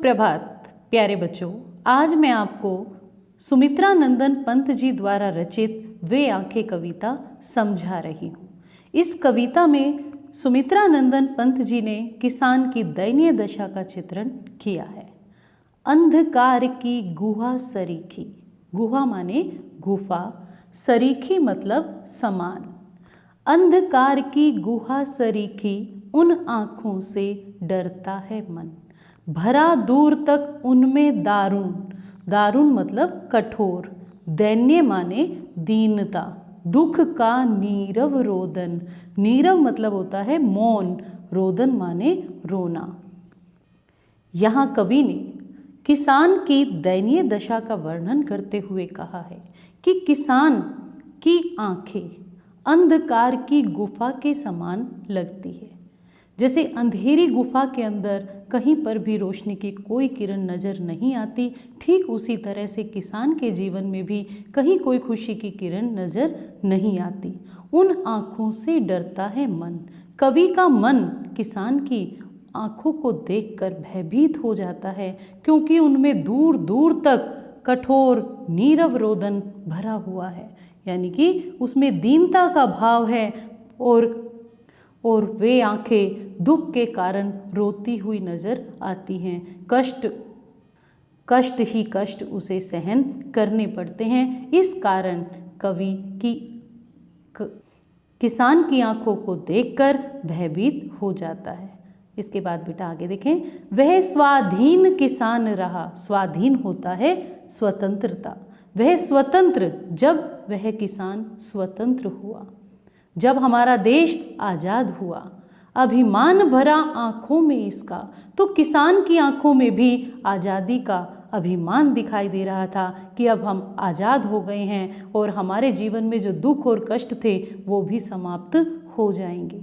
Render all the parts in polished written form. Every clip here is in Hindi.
सुप्रभात प्यारे बच्चों। आज मैं आपको सुमित्रा नंदन पंत जी द्वारा रचित वे आंखें कविता समझा रही हूँ। इस कविता में सुमित्रा नंदन पंत जी ने किसान की दयनीय दशा का चित्रण किया है। अंधकार की गुहा सरीखी, गुहा माने गुफा, सरीखी मतलब समान। अंधकार की गुहा सरीखी उन आँखों से डरता है मन, भरा दूर तक उनमें दारुण, दारुण मतलब कठोर, दैन्य माने दीनता, दुख का नीरव रोदन, नीरव मतलब होता है मौन, रोदन माने रोना। यहाँ कवि ने किसान की दयनीय दशा का वर्णन करते हुए कहा है कि किसान की आंखें अंधकार की गुफा के समान लगती है। जैसे अंधेरी गुफा के अंदर कहीं पर भी रोशनी की कोई किरण नज़र नहीं आती, ठीक उसी तरह से किसान के जीवन में भी कहीं कोई खुशी की किरण नज़र नहीं आती। उन आँखों से डरता है मन। कवि का मन किसान की आँखों को देखकर भयभीत हो जाता है, क्योंकि उनमें दूर दूर तक कठोर नीरव रोदन भरा हुआ है, यानी कि उसमें दीनता का भाव है और वे आंखें दुख के कारण रोती हुई नजर आती हैं। कष्ट ही कष्ट उसे सहन करने पड़ते हैं। इस कारण कवि की किसान की आंखों को देखकर भयभीत हो जाता है। इसके बाद बेटा आगे देखें। वह स्वाधीन किसान रहा, स्वाधीन होता है स्वतंत्रता। वह स्वतंत्र, जब वह किसान स्वतंत्र हुआ, जब हमारा देश आज़ाद हुआ, अभिमान भरा आँखों में इसका। तो किसान की आँखों में भी आज़ादी का अभिमान दिखाई दे रहा था कि अब हम आज़ाद हो गए हैं और हमारे जीवन में जो दुख और कष्ट थे वो भी समाप्त हो जाएंगे।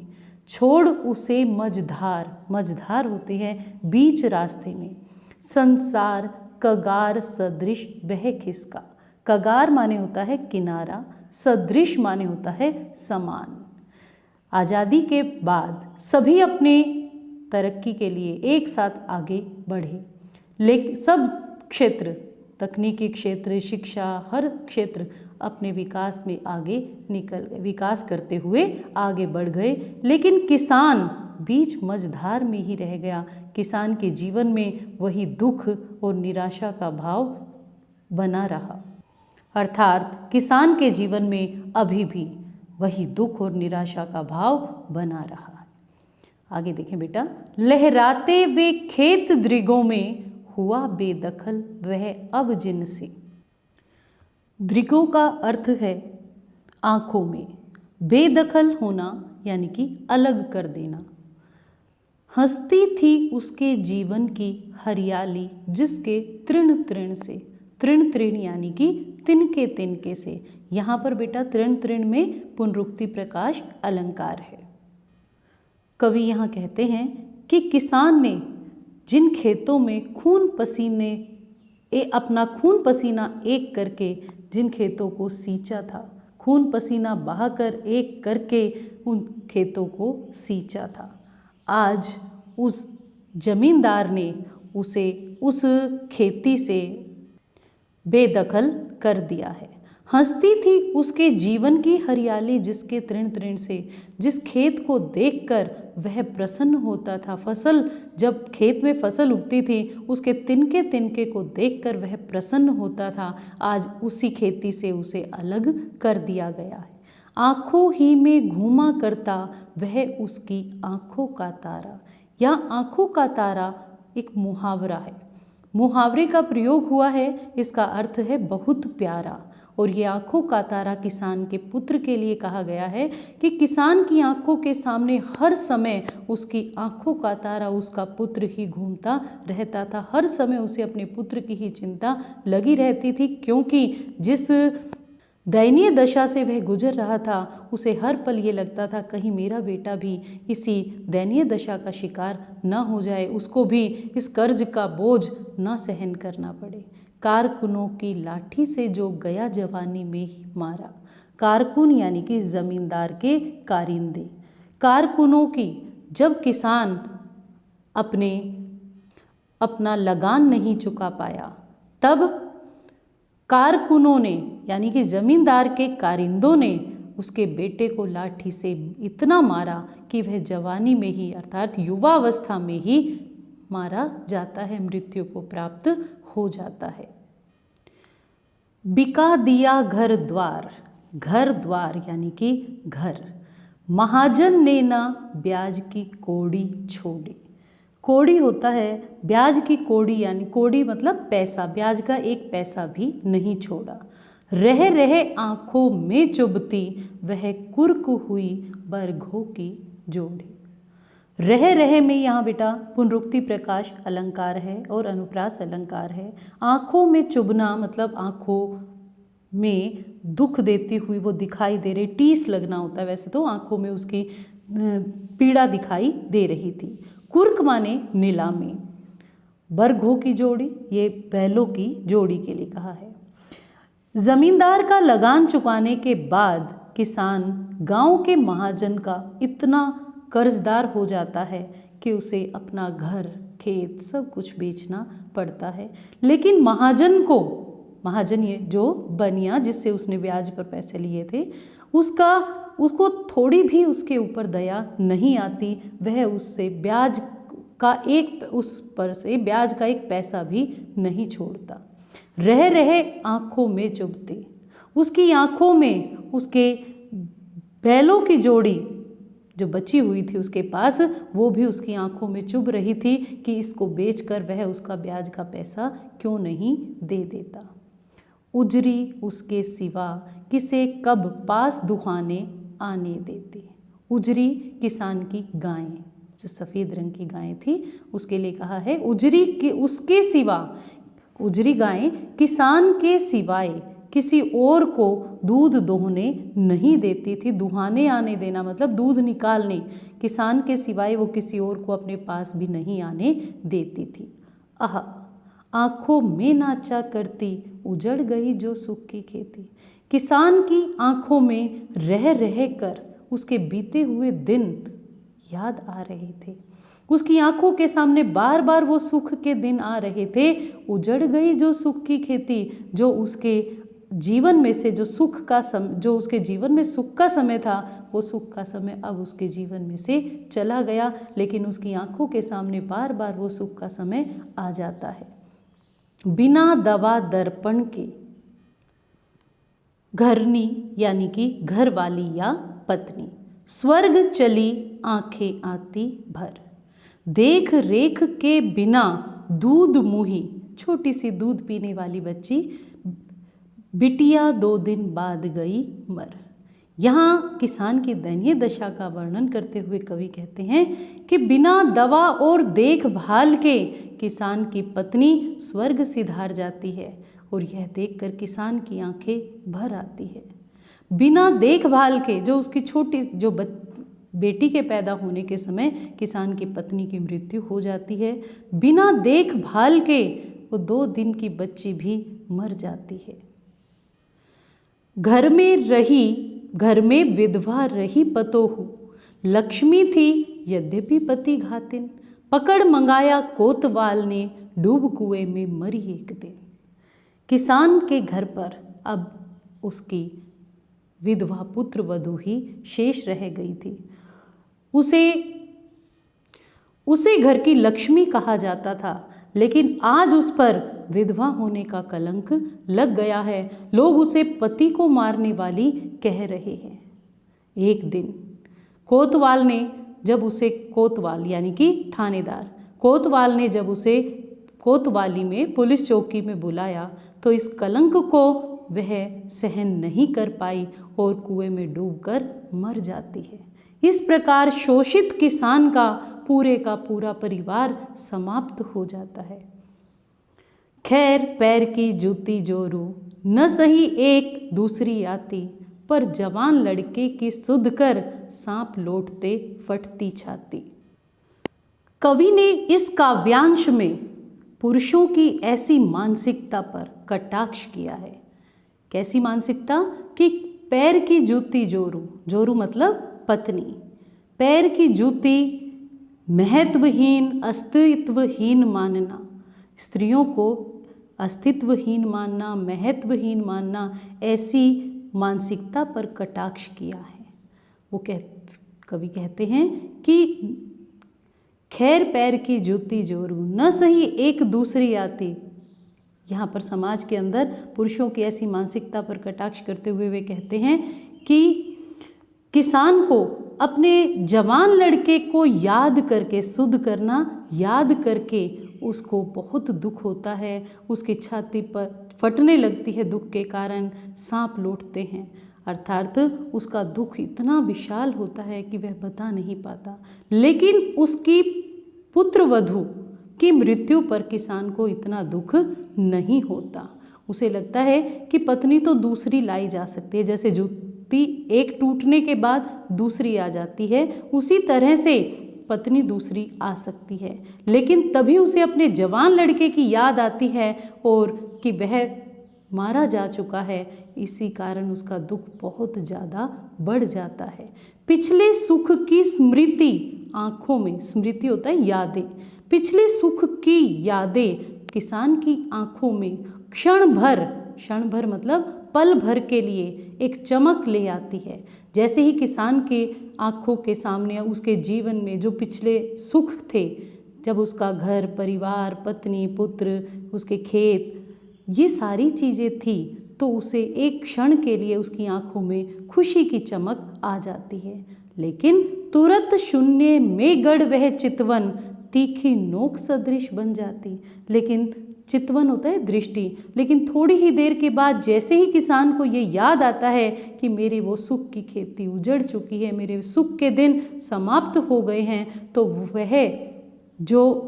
छोड़ उसे मझधार, मझधार होते हैं बीच रास्ते में, संसार कगार सदृश बह खिसका। कगार माने होता है किनारा, सदृश माने होता है समान। आज़ादी के बाद सभी अपने तरक्की के लिए एक साथ आगे बढ़े, लेकिन सब क्षेत्र, तकनीकी क्षेत्र, शिक्षा, हर क्षेत्र अपने विकास में आगे निकल गए, विकास करते हुए आगे बढ़ गए। लेकिन किसान बीच मझधार में ही रह गया। किसान के जीवन में वही दुख और निराशा का भाव बना रहा, अर्थात किसान के जीवन में अभी भी वही दुख और निराशा का भाव बना रहा है। आगे देखें बेटा। लहराते वे खेत दृगों में हुआ बेदखल वह अब जिनसे। दृगों का अर्थ है आँखों में, बेदखल होना यानी कि अलग कर देना। हंसती थी उसके जीवन की हरियाली जिसके तृण तृण से, तृण तृण यानी कि तिनके तिनके से। यहाँ पर बेटा तृण तृण में पुनरुक्ति प्रकाश अलंकार है। कवि यहाँ कहते हैं कि किसान ने जिन खेतों में अपना खून पसीना एक करके जिन खेतों को सींचा था, खून पसीना बहाकर एक करके उन खेतों को सींचा था, आज उस जमींदार ने उसे उस खेती से बेदखल कर दिया है। हंसती थी उसके जीवन की हरियाली जिसके तृण तृण से, जिस खेत को देखकर वह प्रसन्न होता था। फसल, जब खेत में फसल उगती थी उसके तिनके तिनके को देखकर वह प्रसन्न होता था, आज उसी खेती से उसे अलग कर दिया गया है। आँखों ही में घूमा करता वह उसकी आँखों का तारा। यहाँ आँखों का तारा एक मुहावरा है, मुहावरे का प्रयोग हुआ है। इसका अर्थ है बहुत प्यारा। और ये आँखों का तारा किसान के पुत्र के लिए कहा गया है कि किसान की आँखों के सामने हर समय उसकी आँखों का तारा, उसका पुत्र ही घूमता रहता था। हर समय उसे अपने पुत्र की ही चिंता लगी रहती थी, क्योंकि जिस दयनीय दशा से वह गुजर रहा था उसे हर पल ये लगता था कहीं मेरा बेटा भी इसी दयनीय दशा का शिकार न हो जाए, उसको भी इस कर्ज का बोझ न सहन करना पड़े। कारकुनों की लाठी से जो गया जवानी में ही मारा। कारकुन यानी कि जमींदार के कारिंदे। कारकुनों की, जब किसान अपने अपना लगान नहीं चुका पाया। तब कारकुनों ने यानी कि जमींदार के कारिंदों ने उसके बेटे को लाठी से इतना मारा कि वह जवानी में ही अर्थात युवावस्था में ही मारा जाता है, मृत्यु को प्राप्त हो जाता है। बिका दिया घर द्वार, घर द्वार यानी कि घर, महाजन ने ना ब्याज की कौड़ी छोड़ी। कौड़ी होता है ब्याज की कौड़ी, यानी कौड़ी मतलब पैसा, ब्याज का एक पैसा भी नहीं छोड़ा। रह रहे आँखों में चुभती वह कुर्क हुई बरघों की जोड़ी। रह रहे में यहाँ बेटा पुनरुक्ति प्रकाश अलंकार है और अनुप्रास अलंकार है। आँखों में चुभना मतलब आँखों में दुख देती हुई वो दिखाई दे रही, टीस लगना होता है, वैसे तो आँखों में उसकी पीड़ा दिखाई दे रही थी। कुर्क माने नीलामी, बरघों की जोड़ी ये बैलों की जोड़ी के लिए कहा है। जमींदार का लगान चुकाने के बाद किसान गांव के महाजन का इतना कर्जदार हो जाता है कि उसे अपना घर खेत सब कुछ बेचना पड़ता है। लेकिन महाजन को, महाजन ये जो बनिया जिससे उसने ब्याज पर पैसे लिए थे, उसको थोड़ी भी उसके ऊपर दया नहीं आती। वह उससे ब्याज का एक पैसा भी नहीं छोड़ता। रह रहे आँखों में चुभती, उसकी आँखों में उसके बैलों की जोड़ी जो बची हुई थी उसके पास, वो भी उसकी आँखों में चुभ रही थी कि इसको बेचकर वह उसका ब्याज का पैसा क्यों नहीं दे देता। उजरी उसके सिवा किसे कब पास दुहाने आने देती। उजरी किसान की गायें, जो सफ़ेद रंग की गायें थी उसके लिए कहा है उजरी के उसके सिवा, उजरी गायें किसान के सिवाय किसी और को दूध दोहने नहीं देती थी। दुहाने आने देना मतलब दूध निकालने, किसान के सिवाय वो किसी और को अपने पास भी नहीं आने देती थी। आह आँखों में नाचा करती उजड़ गई जो सुख की खेती। किसान की आँखों में रह रह कर उसके बीते हुए दिन याद आ रहे थे। उसकी आंखों के सामने बार बार वो सुख के दिन आ रहे थे। उजड़ गई जो सुख की खेती, जो उसके जीवन में से जो उसके जीवन में सुख का समय था, वो सुख का समय अब उसके जीवन में से चला गया। लेकिन उसकी आंखों के सामने बार बार वो सुख का समय आ जाता है। बिना दवा दर्पण के घरनी यानी कि घरवाली या पत्नी, स्वर्ग चली आंखें आती भर। देख रेख के बिना दूध मुही, छोटी सी दूध पीने वाली बच्ची, बिटिया 2 दिन बाद गई मर। यहाँ किसान की दयनीय दशा का वर्णन करते हुए कवि कहते हैं कि बिना दवा और देखभाल के किसान की पत्नी स्वर्ग सिधार जाती है, और यह देखकर किसान की आंखें भर आती है। बिना देखभाल के जो उसकी छोटी जो बेटी के पैदा होने के समय किसान की पत्नी की मृत्यु हो जाती है, बिना देखभाल के वो 2 दिन की बच्ची भी मर जाती है। घर में विधवा रही पतोहू, लक्ष्मी थी यद्यपि पति घातिन। पकड़ मंगाया कोतवाल ने, डूब कुएं में मरी एक दिन। किसान के घर पर अब उसकी विधवा पुत्र वधू ही शेष रह गई थी। उसे घर की लक्ष्मी कहा जाता था, लेकिन आज उस पर विधवा होने का कलंक लग गया है। लोग उसे पति को मारने वाली कह रहे हैं। एक दिन कोतवाल ने जब उसे, कोतवाल यानी कि थानेदार, कोतवाल ने जब उसे कोतवाली में पुलिस चौकी में बुलाया तो इस कलंक को वह सहन नहीं कर पाई और कुएं में डूबकर मर जाती है। इस प्रकार शोषित किसान का पूरा परिवार समाप्त हो जाता है। खैर पैर की जूती जोरू, न सही एक दूसरी आती, पर जवान लड़के की सुध कर सांप लौटते फटती छाती। कवि ने इस काव्यांश में पुरुषों की ऐसी मानसिकता पर कटाक्ष किया है। कैसी मानसिकता कि पैर की जूती जोरू, जोरू मतलब पत्नी, पैर की जूती महत्वहीन अस्तित्वहीन मानना, स्त्रियों को अस्तित्वहीन मानना, महत्वहीन मानना, ऐसी मानसिकता पर कटाक्ष किया है। कवि कहते हैं कि खैर पैर की जूती जोरू, न सही एक दूसरी आती। यहाँ पर समाज के अंदर पुरुषों की ऐसी मानसिकता पर कटाक्ष करते हुए वे कहते हैं कि किसान को अपने जवान लड़के को याद करके, शुद्ध करना याद करके उसको बहुत दुख होता है, उसकी छाती पर फटने लगती है दुख के कारण, सांप लौटते हैं। अर्थात उसका दुख इतना विशाल होता है कि वह बता नहीं पाता। लेकिन उसकी पुत्रवधू की मृत्यु पर किसान को इतना दुख नहीं होता। उसे लगता है कि पत्नी तो दूसरी लाई जा सकती है, जैसे जूती एक टूटने के बाद दूसरी आ जाती है, उसी तरह से पत्नी दूसरी आ सकती है। लेकिन तभी उसे अपने जवान लड़के की याद आती है और कि वह मारा जा चुका है, इसी कारण उसका दुख बहुत ज़्यादा बढ़ जाता है। पिछले सुख की स्मृति आँखों में, स्मृति होता है यादें, पिछले सुख की यादें किसान की आँखों में क्षण भर मतलब पल भर के लिए एक चमक ले आती है। जैसे ही किसान के आँखों के सामने उसके जीवन में जो पिछले सुख थे, जब उसका घर परिवार, पत्नी, पुत्र, उसके खेत, ये सारी चीज़ें थी, तो उसे एक क्षण के लिए उसकी आँखों में खुशी की चमक आ जाती है। लेकिन तुरंत शून्य में गढ़ वह चितवन, तीखी नोक सदृश बन जाती। लेकिन चितवन होता है दृष्टि, लेकिन थोड़ी ही देर के बाद जैसे ही किसान को ये याद आता है कि मेरे वो सुख की खेती उजड़ चुकी है, मेरे सुख के दिन समाप्त हो गए हैं, तो वह जो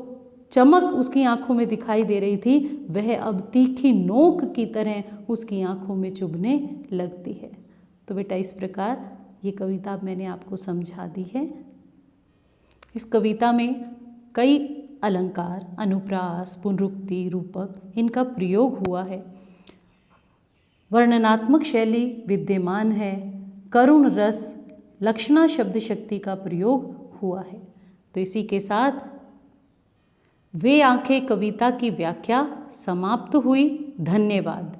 चमक उसकी आंखों में दिखाई दे रही थी, वह अब तीखी नोक की तरह उसकी आंखों में चुभने लगती है। तो बेटा इस प्रकार ये कविता मैंने आपको समझा दी है। इस कविता में कई अलंकार, अनुप्रास, पुनरुक्ति, रूपक, इनका प्रयोग हुआ है। वर्णनात्मक शैली विद्यमान है, करुण रस, लक्षणा शब्द शक्ति का प्रयोग हुआ है। तो इसी के साथ वे आंखें कविता की व्याख्या समाप्त हुई। धन्यवाद।